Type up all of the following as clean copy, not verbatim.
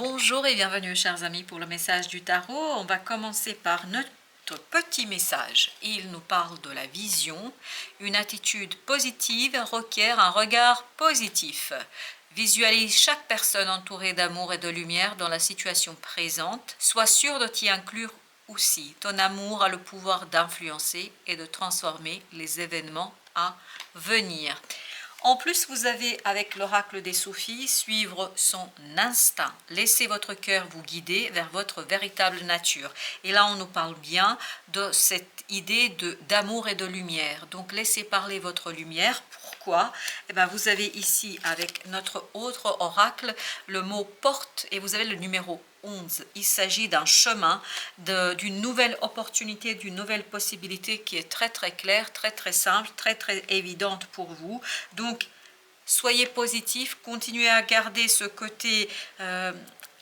Bonjour et bienvenue chers amis pour le message du tarot. On va commencer par notre petit message. Il nous parle de la vision. Une attitude positive requiert un regard positif. Visualise chaque personne entourée d'amour et de lumière dans la situation présente. Sois sûr de t'y inclure aussi. Ton amour a le pouvoir d'influencer et de transformer les événements à venir. En plus, vous avez avec l'oracle des Sophies suivre son instinct. Laissez votre cœur vous guider vers votre véritable nature. Et là, on nous parle bien de cette idée d'amour et de lumière. Donc, laissez parler votre lumière. Pourquoi? Eh bien, vous avez ici, avec notre autre oracle, le mot porte et vous avez le numéro 11. Il s'agit d'un chemin, d'une nouvelle opportunité, d'une nouvelle possibilité qui est très très claire, très très simple, très très évidente pour vous. Donc, soyez positif, continuez à garder ce côté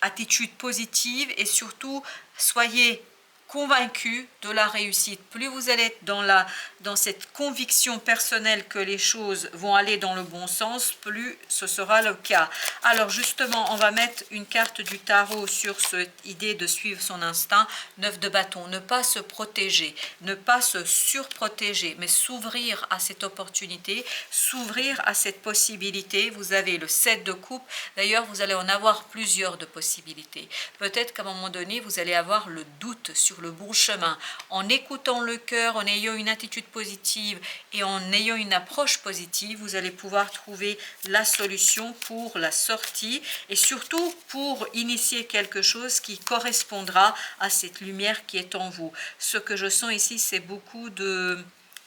attitude positive et surtout, soyez convaincu de la réussite. Plus vous allez être dans cette conviction personnelle que les choses vont aller dans le bon sens, plus ce sera le cas. Alors justement, on va mettre une carte du tarot sur cette idée de suivre son instinct. 9 de bâton, ne pas se protéger, ne pas se surprotéger, mais s'ouvrir à cette opportunité, s'ouvrir à cette possibilité. Vous avez le 7 de coupe. D'ailleurs, vous allez en avoir plusieurs de possibilités. Peut-être qu'à un moment donné, vous allez avoir le doute sur le bon chemin. En écoutant le cœur, en ayant une attitude positive et en ayant une approche positive, vous allez pouvoir trouver la solution pour la sortie et surtout pour initier quelque chose qui correspondra à cette lumière qui est en vous. Ce que je sens ici, c'est beaucoup de...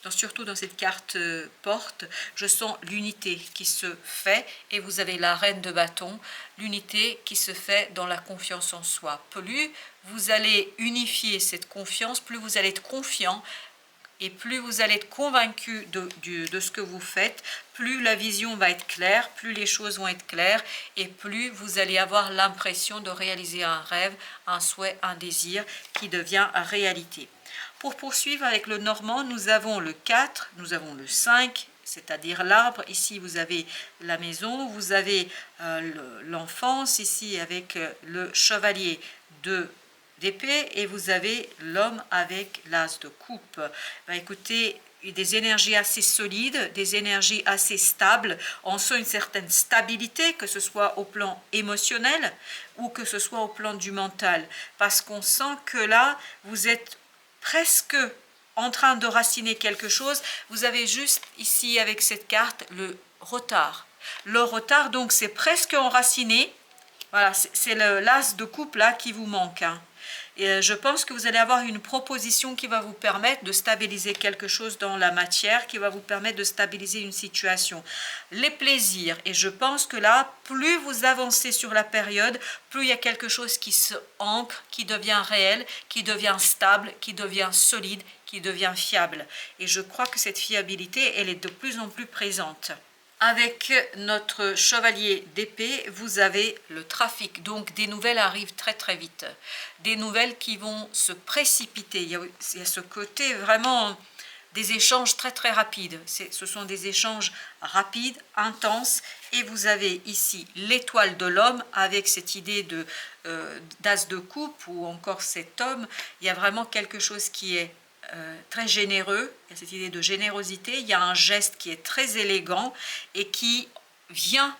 surtout dans cette carte porte, je sens l'unité qui se fait et vous avez la reine de bâton, l'unité qui se fait dans la confiance en soi. Plus vous allez unifier cette confiance, plus vous allez être confiant et plus vous allez être convaincu de ce que vous faites, plus la vision va être claire, plus les choses vont être claires et plus vous allez avoir l'impression de réaliser un rêve, un souhait, un désir qui devient réalité. Pour poursuivre avec le normand, nous avons le 4, nous avons le 5, c'est-à-dire l'arbre. Ici, vous avez la maison, vous avez l'enfance, ici avec le chevalier d'épée, et vous avez l'homme avec l'as de coupe. Ben, écoutez, des énergies assez solides, des énergies assez stables. On sent une certaine stabilité, que ce soit au plan émotionnel ou que ce soit au plan du mental. Parce qu'on sent que là, vous êtes presque en train de raciner quelque chose. Vous avez juste ici avec cette carte le retard. Le retard, donc c'est presque enraciné. Voilà, c'est l'as de coupe là qui vous manque. Et je pense que vous allez avoir une proposition qui va vous permettre de stabiliser quelque chose dans la matière, qui va vous permettre de stabiliser une situation. Les plaisirs, et je pense que là, plus vous avancez sur la période, plus il y a quelque chose qui se ancre, qui devient réel, qui devient stable, qui devient solide, qui devient fiable. Et je crois que cette fiabilité, elle est de plus en plus présente. Avec notre chevalier d'épée, vous avez le trafic. Donc, des nouvelles arrivent très très vite. Des nouvelles qui vont se précipiter. Il y a ce côté vraiment des échanges très très rapides. Ce sont des échanges rapides, intenses. Et vous avez ici l'étoile de l'homme avec cette idée d'as de coupe ou encore cet homme. Il y a vraiment quelque chose qui est très généreux, il y a cette idée de générosité, il y a un geste qui est très élégant et qui vient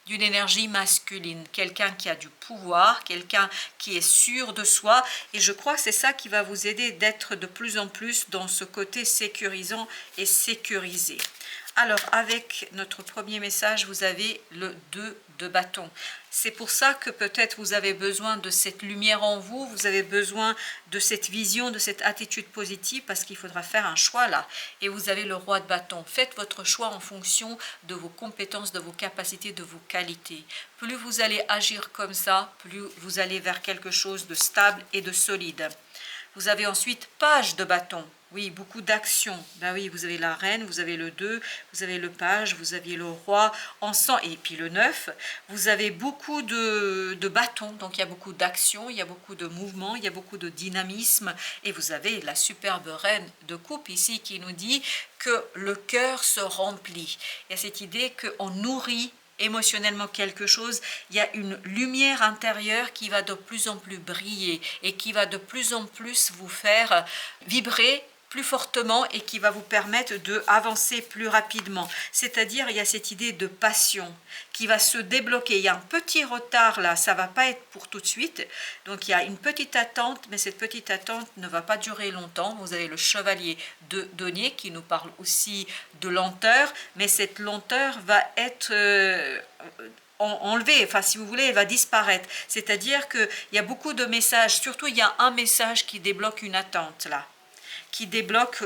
d'une énergie masculine, quelqu'un qui a du pouvoir, quelqu'un qui est sûr de soi, et je crois que c'est ça qui va vous aider d'être de plus en plus dans ce côté sécurisant et sécurisé. Alors, avec notre premier message, vous avez le 2 de bâton. C'est pour ça que peut-être vous avez besoin de cette lumière en vous, vous avez besoin de cette vision, de cette attitude positive, parce qu'il faudra faire un choix là. Et vous avez le roi de bâton. Faites votre choix en fonction de vos compétences, de vos capacités, de vos qualités. Plus vous allez agir comme ça, plus vous allez vers quelque chose de stable et de solide. Vous avez ensuite page de bâton. Oui, beaucoup d'actions. Ben oui, vous avez la reine, vous avez le 2, vous avez le page, vous aviez le roi, et puis le 9. Vous avez beaucoup de bâtons, donc il y a beaucoup d'actions, il y a beaucoup de mouvements, il y a beaucoup de dynamisme. Et vous avez la superbe reine de coupe ici qui nous dit que le cœur se remplit. Il y a cette idée qu'on nourrit émotionnellement quelque chose, il y a une lumière intérieure qui va de plus en plus briller et qui va de plus en plus vous faire vibrer plus fortement et qui va vous permettre d'avancer plus rapidement. C'est-à-dire, il y a cette idée de passion qui va se débloquer. Il y a un petit retard là, ça ne va pas être pour tout de suite. Donc, il y a une petite attente, mais cette petite attente ne va pas durer longtemps. Vous avez le chevalier de denier qui nous parle aussi de lenteur, mais cette lenteur va être enlevée, enfin si vous voulez, elle va disparaître. C'est-à-dire qu'il y a beaucoup de messages, surtout il y a un message qui débloque une attente là, qui débloque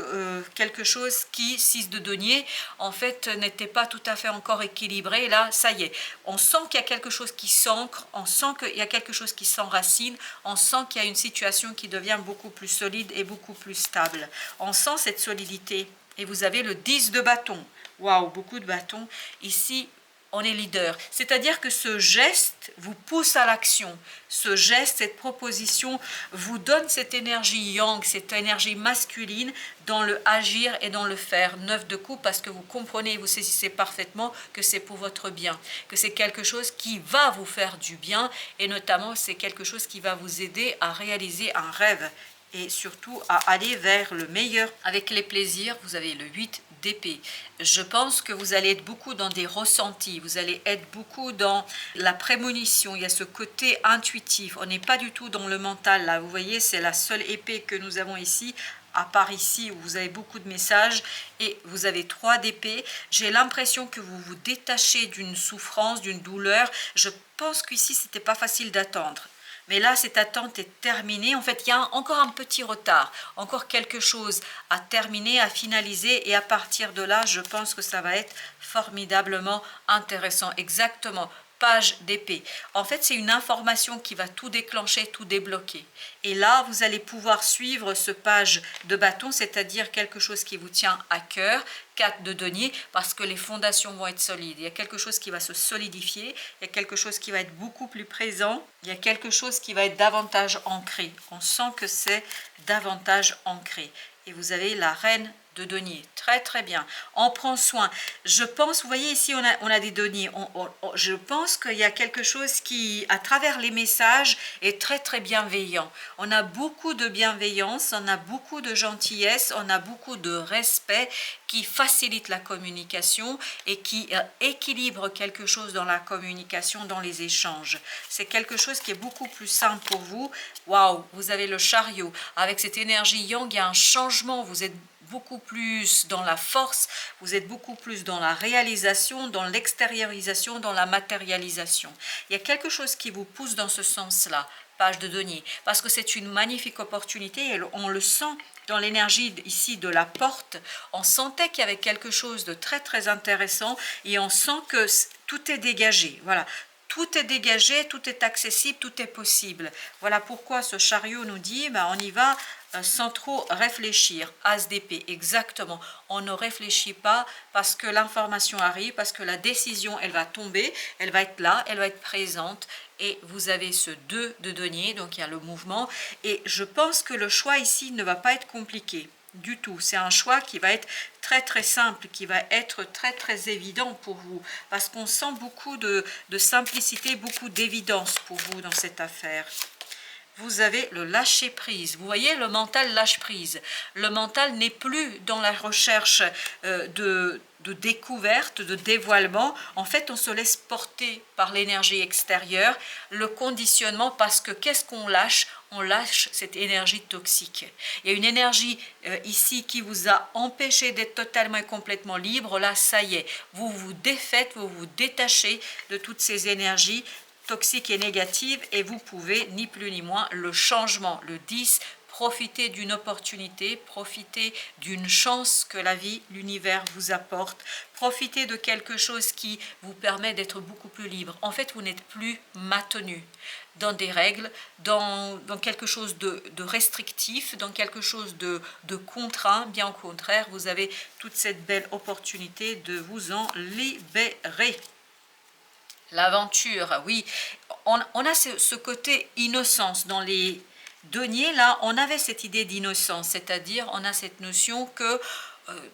quelque chose qui, 6 de denier, en fait, n'était pas tout à fait encore équilibré. Là, ça y est, on sent qu'il y a quelque chose qui s'ancre, on sent qu'il y a quelque chose qui s'enracine, on sent qu'il y a une situation qui devient beaucoup plus solide et beaucoup plus stable. On sent cette solidité. Et vous avez le 10 de bâton. Waouh, beaucoup de bâtons. Ici, on est leader. C'est-à-dire que ce geste vous pousse à l'action. Ce geste, cette proposition vous donne cette énergie yang, cette énergie masculine dans le agir et dans le faire. 9 de coupe parce que vous comprenez, vous saisissez parfaitement que c'est pour votre bien, que c'est quelque chose qui va vous faire du bien et notamment c'est quelque chose qui va vous aider à réaliser un rêve et surtout à aller vers le meilleur. Avec les plaisirs, vous avez le 8 d'épée. Je pense que vous allez être beaucoup dans des ressentis, vous allez être beaucoup dans la prémonition, il y a ce côté intuitif, on n'est pas du tout dans le mental là, vous voyez, c'est la seule épée que nous avons ici, à part ici où vous avez beaucoup de messages et vous avez 3 d'épée. J'ai l'impression que vous vous détachez d'une souffrance, d'une douleur. Je pense qu'ici, c'était pas facile d'attendre. Mais là, cette attente est terminée. En fait, il y a encore un petit retard, encore quelque chose à terminer, à finaliser. Et à partir de là, je pense que ça va être formidablement intéressant. Exactement. Page d'épée. En fait, c'est une information qui va tout déclencher, tout débloquer. Et là, vous allez pouvoir suivre ce page de bâton, c'est-à-dire quelque chose qui vous tient à cœur, 4 de denier, parce que les fondations vont être solides. Il y a quelque chose qui va se solidifier, il y a quelque chose qui va être beaucoup plus présent, il y a quelque chose qui va être davantage ancré. On sent que c'est davantage ancré. Et vous avez la reine de denier. Très très bien. On prend soin. Je pense, vous voyez ici, on a des deniers. Je pense qu'il y a quelque chose qui, à travers les messages, est très très bienveillant. On a beaucoup de bienveillance, on a beaucoup de gentillesse, on a beaucoup de respect qui facilite la communication et qui équilibre quelque chose dans la communication, dans les échanges. C'est quelque chose qui est beaucoup plus simple pour vous. Waouh, vous avez le chariot. Avec cette énergie yang, il y a un changement. Vous êtes beaucoup plus dans la force, vous êtes beaucoup plus dans la réalisation, dans l'extériorisation, dans la matérialisation. Il y a quelque chose qui vous pousse dans ce sens-là, page de denier, parce que c'est une magnifique opportunité et on le sent dans l'énergie ici de la porte. On sentait qu'il y avait quelque chose de très très intéressant et on sent que tout est dégagé. Voilà. Tout est dégagé, tout est accessible, tout est possible. Voilà pourquoi ce chariot nous dit, on y va sans trop réfléchir. As d'épée, exactement. On ne réfléchit pas parce que l'information arrive, parce que la décision, elle va tomber, elle va être là, elle va être présente. Et vous avez ce 2 de denier, donc il y a le mouvement. Et je pense que le choix ici ne va pas être compliqué du tout. C'est un choix qui va être très très simple, qui va être très très évident pour vous, parce qu'on sent beaucoup de simplicité, beaucoup d'évidence pour vous dans cette affaire. Vous avez le lâcher prise. Vous voyez, le mental lâche prise. Le mental n'est plus dans la recherche de découverte, de dévoilement. En fait, on se laisse porter par l'énergie extérieure, le conditionnement, parce que qu'est-ce qu'on lâche? On lâche cette énergie toxique. Il y a une énergie ici qui vous a empêché d'être totalement et complètement libre. Là, ça y est, vous vous défaites, vous vous détachez de toutes ces énergies toxiques et négatives et vous pouvez, ni plus ni moins, le changement, le 10, profiter d'une opportunité, profiter d'une chance que la vie, l'univers vous apporte, profiter de quelque chose qui vous permet d'être beaucoup plus libre. En fait, vous n'êtes plus maintenu dans des règles, dans quelque chose de restrictif, dans quelque chose de contraint. Bien au contraire, vous avez toute cette belle opportunité de vous en libérer. L'aventure, oui, on a ce côté innocence dans les deniers, là, on avait cette idée d'innocence, c'est-à-dire on a cette notion que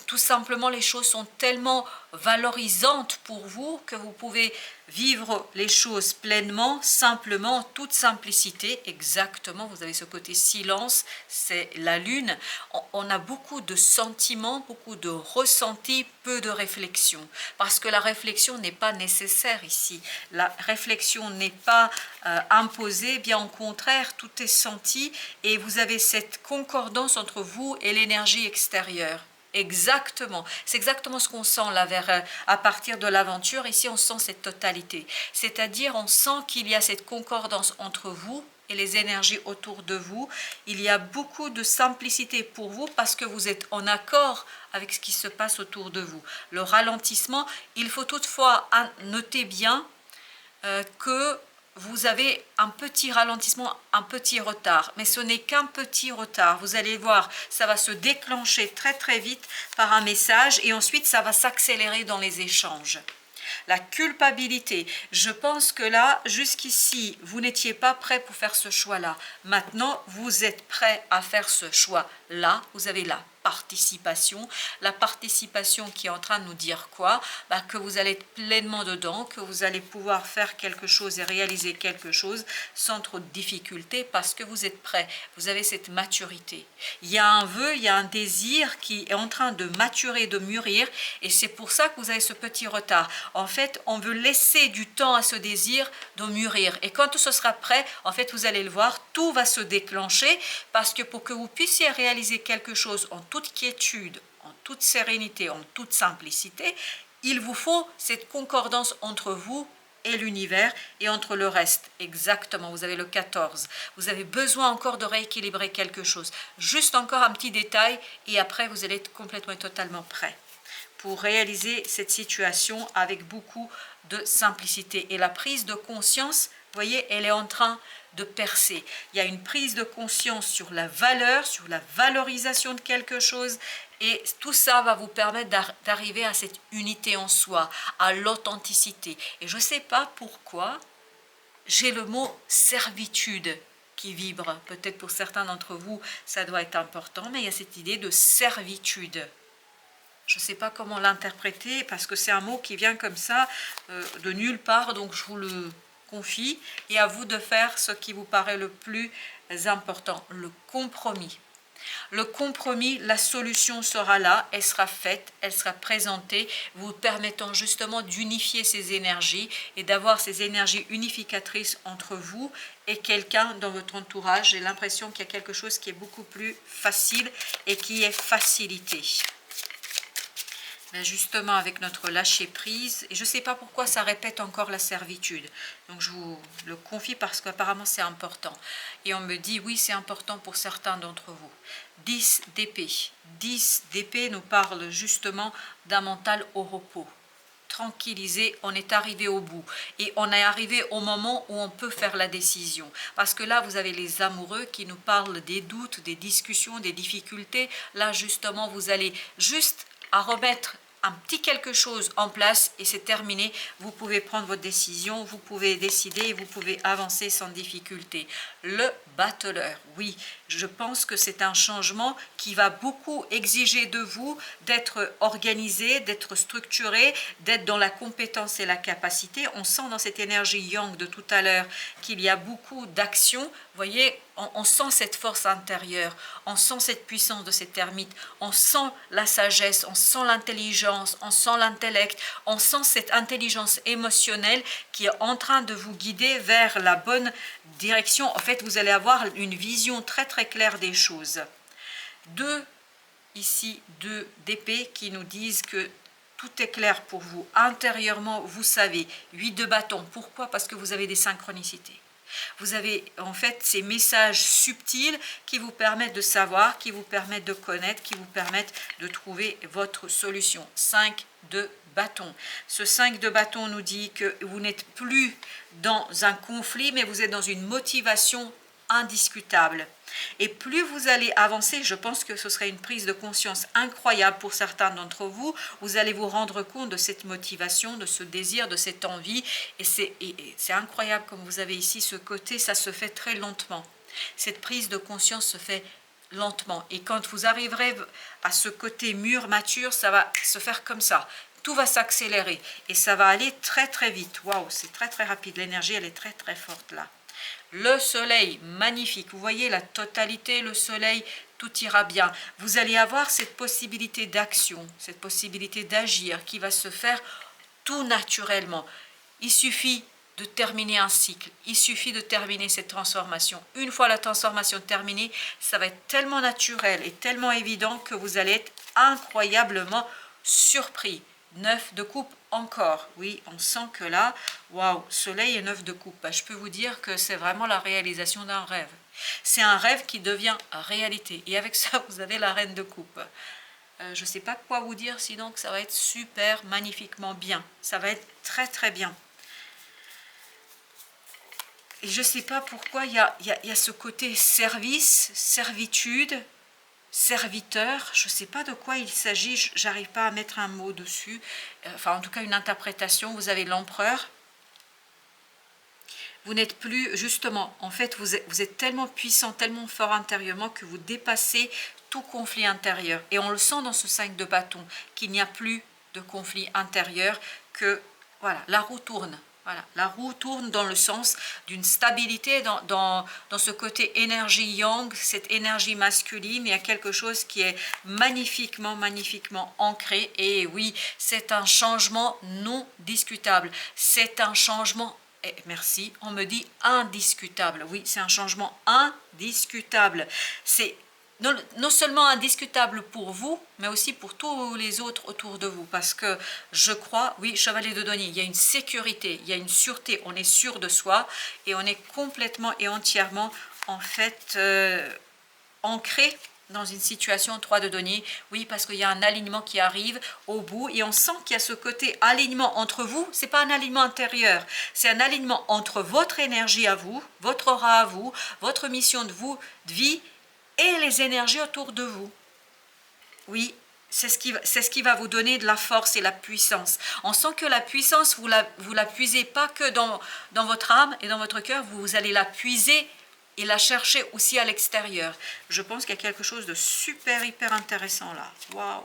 tout simplement les choses sont tellement valorisantes pour vous que vous pouvez vivre les choses pleinement, simplement, en toute simplicité. Exactement, vous avez ce côté silence, c'est la lune. On a beaucoup de sentiments, beaucoup de ressentis, peu de réflexion, parce que la réflexion n'est pas nécessaire ici. La réflexion n'est pas imposée, bien au contraire, tout est senti et vous avez cette concordance entre vous et l'énergie extérieure. Exactement, c'est exactement ce qu'on sent là à partir de l'aventure. Ici on sent cette totalité, c'est-à-dire on sent qu'il y a cette concordance entre vous et les énergies autour de vous. Il y a beaucoup de simplicité pour vous parce que vous êtes en accord avec ce qui se passe autour de vous. Le ralentissement, il faut toutefois noter bien que vous avez un petit ralentissement, un petit retard, mais ce n'est qu'un petit retard. Vous allez voir, ça va se déclencher très très vite par un message et ensuite ça va s'accélérer dans les échanges. La culpabilité, je pense que là, jusqu'ici, vous n'étiez pas prêt pour faire ce choix-là. Maintenant, vous êtes prêt à faire ce choix-là. Vous avez la participation qui est en train de nous dire quoi? Que vous allez être pleinement dedans, que vous allez pouvoir faire quelque chose et réaliser quelque chose sans trop de difficultés parce que vous êtes prêt, vous avez cette maturité. Il y a un vœu, il y a un désir qui est en train de maturer, de mûrir et c'est pour ça que vous avez ce petit retard. En fait, on veut laisser du temps à ce désir de mûrir et quand ce sera prêt, en fait, vous allez le voir, tout va se déclencher parce que pour que vous puissiez réaliser quelque chose en toute quiétude, en toute sérénité, en toute simplicité, il vous faut cette concordance entre vous et l'univers et entre le reste. Exactement, vous avez le 14. Vous avez besoin encore de rééquilibrer quelque chose. Juste encore un petit détail et après vous allez être complètement et totalement prêt pour réaliser cette situation avec beaucoup de simplicité. Et la prise de conscience, vous voyez, elle est en train de percer. Il y a une prise de conscience sur la valeur, sur la valorisation de quelque chose et tout ça va vous permettre d'arriver à cette unité en soi, à l'authenticité. Et je ne sais pas pourquoi j'ai le mot servitude qui vibre. Peut-être pour certains d'entre vous, ça doit être important, mais il y a cette idée de servitude. Je ne sais pas comment l'interpréter parce que c'est un mot qui vient comme ça de nulle part, donc je vous le confie et à vous de faire ce qui vous paraît le plus important, le compromis. Le compromis, la solution sera là, elle sera faite, elle sera présentée, vous permettant justement d'unifier ces énergies et d'avoir ces énergies unificatrices entre vous et quelqu'un dans votre entourage. J'ai l'impression qu'il y a quelque chose qui est beaucoup plus facile et qui est facilité. Justement avec notre lâcher prise, et je ne sais pas pourquoi ça répète encore la servitude, donc je vous le confie parce qu'apparemment c'est important, et on me dit oui c'est important pour certains d'entre vous. 10 d'épée, 10 d'épée nous parle justement d'un mental au repos, tranquillisé, on est arrivé au bout, et on est arrivé au moment où on peut faire la décision, parce que là vous avez les amoureux qui nous parlent des doutes, des discussions, des difficultés, là justement vous allez juste à remettre un petit quelque chose en place et c'est terminé, vous pouvez prendre votre décision, vous pouvez décider et vous pouvez avancer sans difficulté. Le battleur, oui, je pense que c'est un changement qui va beaucoup exiger de vous d'être organisé, d'être structuré, d'être dans la compétence et la capacité. On sent dans cette énergie yang de tout à l'heure qu'il y a beaucoup d'action. Vous voyez, on sent cette force intérieure, on sent cette puissance de cet ermite, on sent la sagesse, on sent l'intelligence, on sent l'intellect, on sent cette intelligence émotionnelle qui est en train de vous guider vers la bonne direction. En fait, vous allez avoir une vision très très claire des choses. Deux d'épée qui nous disent que tout est clair pour vous. Intérieurement, vous savez. 8 de bâton. Pourquoi? Parce que vous avez des synchronicités. Vous avez en fait ces messages subtils qui vous permettent de savoir, qui vous permettent de connaître, qui vous permettent de trouver votre solution. 5 de bâton. Ce 5 de bâton nous dit que vous n'êtes plus dans un conflit, mais vous êtes dans une motivation indiscutable. Et plus vous allez avancer, je pense que ce serait une prise de conscience incroyable pour certains d'entre vous. Vous allez vous rendre compte de cette motivation, de ce désir, de cette envie. Et c'est incroyable comme vous avez ici ce côté, ça se fait très lentement. Cette prise de conscience se fait lentement. Et quand vous arriverez à ce côté mûr, mature, ça va se faire comme ça. Tout va s'accélérer et ça va aller très très vite. Waouh, c'est très très rapide. L'énergie, elle est très très forte là. Le soleil, magnifique. Vous voyez la totalité, le soleil, tout ira bien. Vous allez avoir cette possibilité d'action, cette possibilité d'agir qui va se faire tout naturellement. Il suffit de terminer un cycle, il suffit de terminer cette transformation. Une fois la transformation terminée, ça va être tellement naturel et tellement évident que vous allez être incroyablement surpris. 9 de coupe encore, oui, on sent que là, waouh, soleil et 9 de coupe. Bah, je peux vous dire que c'est vraiment la réalisation d'un rêve. C'est un rêve qui devient réalité. Et avec ça, vous avez la reine de coupe. Je ne sais pas quoi vous dire, sinon que ça va être super, magnifiquement bien. Ça va être très très bien. Et je ne sais pas pourquoi il y a ce côté service, servitude, serviteur. Je ne sais pas de quoi il s'agit, j'arrive pas à mettre un mot dessus. Enfin, en tout cas, une interprétation. Vous avez l'empereur. Vous n'êtes plus, justement, en fait, vous êtes tellement puissant, tellement fort intérieurement que vous dépassez tout conflit intérieur. Et on le sent dans ce 5 de bâton, qu'il n'y a plus de conflit intérieur, que, voilà, la roue tourne. Voilà, la roue tourne dans le sens d'une stabilité dans ce côté énergie yang, cette énergie masculine. Il y a quelque chose qui est magnifiquement, magnifiquement ancré. Et oui, c'est un changement non discutable. C'est un changement, merci, on me dit indiscutable. Oui, c'est un changement indiscutable. C'est non seulement indiscutable pour vous, mais aussi pour tous les autres autour de vous. Parce que je crois, oui, chevalier de denier, il y a une sécurité, il y a une sûreté, on est sûr de soi et on est complètement et entièrement, en fait, ancré dans une situation 3 de denier. Oui, parce qu'il y a un alignement qui arrive au bout et on sent qu'il y a ce côté alignement entre vous. C'est pas un alignement intérieur, c'est un alignement entre votre énergie à vous, votre aura à vous, votre mission de vie, et les énergies autour de vous. Oui, c'est ce qui va vous donner de la force et la puissance. On sent que la puissance, vous la puisez pas que dans votre âme et dans votre cœur, vous allez la puiser et la chercher aussi à l'extérieur. Je pense qu'il y a quelque chose de super, hyper intéressant là. Waouh!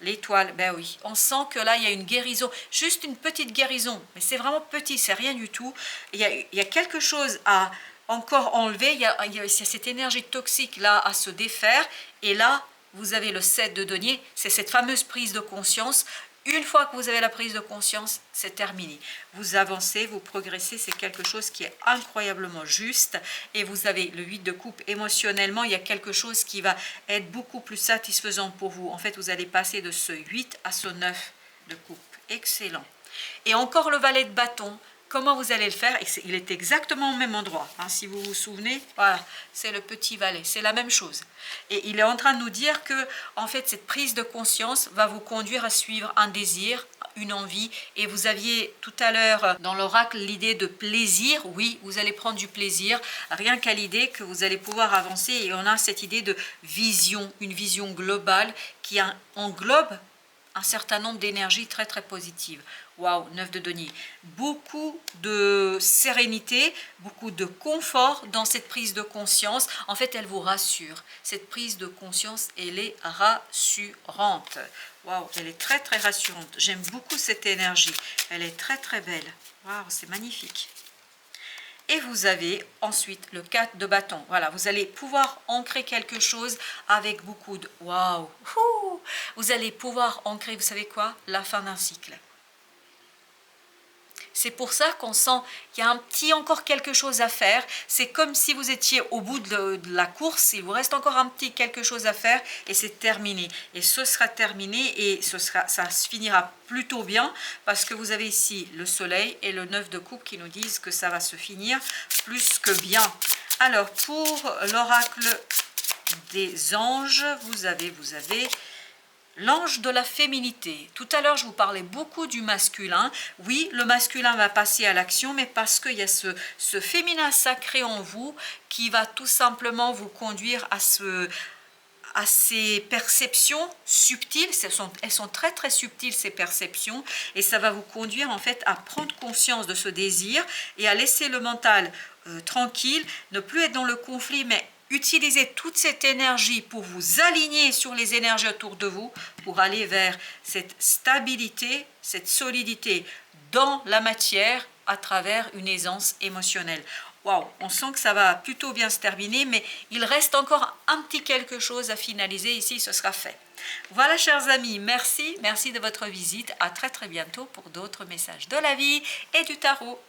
L'étoile, ben oui. On sent que là, il y a une guérison, juste une petite guérison, mais c'est vraiment petit, c'est rien du tout. Il y a quelque chose à encore enlever, il y a cette énergie toxique là à se défaire, et là, vous avez le 7 de denier, c'est cette fameuse prise de conscience. Une fois que vous avez la prise de conscience, c'est terminé. Vous avancez, vous progressez, c'est quelque chose qui est incroyablement juste. Et vous avez le 8 de coupe. Émotionnellement, il y a quelque chose qui va être beaucoup plus satisfaisant pour vous. En fait, vous allez passer de ce 8 à ce 9 de coupe. Excellent. Et encore le valet de bâton. Comment vous allez le faire? Il est exactement au même endroit. Hein, si vous vous souvenez, voilà, c'est le petit valet, c'est la même chose. Et il est en train de nous dire que, en fait, cette prise de conscience va vous conduire à suivre un désir, une envie. Et vous aviez tout à l'heure dans l'oracle l'idée de plaisir. Oui, vous allez prendre du plaisir, rien qu'à l'idée que vous allez pouvoir avancer. Et on a cette idée de vision, une vision globale qui englobe un certain nombre d'énergies très très positives. Waouh, 9 de denier. Beaucoup de sérénité, beaucoup de confort dans cette prise de conscience. En fait, elle vous rassure. Cette prise de conscience, elle est rassurante. Waouh, elle est très très rassurante. J'aime beaucoup cette énergie. Elle est très très belle. Waouh, c'est magnifique. Et vous avez ensuite le 4 de bâton. Voilà, vous allez pouvoir ancrer quelque chose avec beaucoup de... Waouh! Vous allez pouvoir ancrer, vous savez quoi? La fin d'un cycle. C'est pour ça qu'on sent qu'il y a encore quelque chose à faire. C'est comme si vous étiez au bout de la course, il vous reste encore un petit quelque chose à faire et c'est terminé. Et ce sera terminé et ça se finira plutôt bien parce que vous avez ici le soleil et le 9 de coupe qui nous disent que ça va se finir plus que bien. Alors, pour l'oracle des anges, vous avez l'ange de la féminité. Tout à l'heure, je vous parlais beaucoup du masculin. Oui, le masculin va passer à l'action, mais parce qu'il y a ce féminin sacré en vous qui va tout simplement vous conduire à ces perceptions subtiles. Elles sont très très subtiles, ces perceptions, et ça va vous conduire en fait à prendre conscience de ce désir et à laisser le mental tranquille, ne plus être dans le conflit, mais Utilisez toute cette énergie pour vous aligner sur les énergies autour de vous, pour aller vers cette stabilité, cette solidité dans la matière à travers une aisance émotionnelle. Waouh, on sent que ça va plutôt bien se terminer, mais il reste encore un petit quelque chose à finaliser ici, ce sera fait. Voilà, chers amis, merci de votre visite. À très bientôt pour d'autres messages de la vie et du tarot.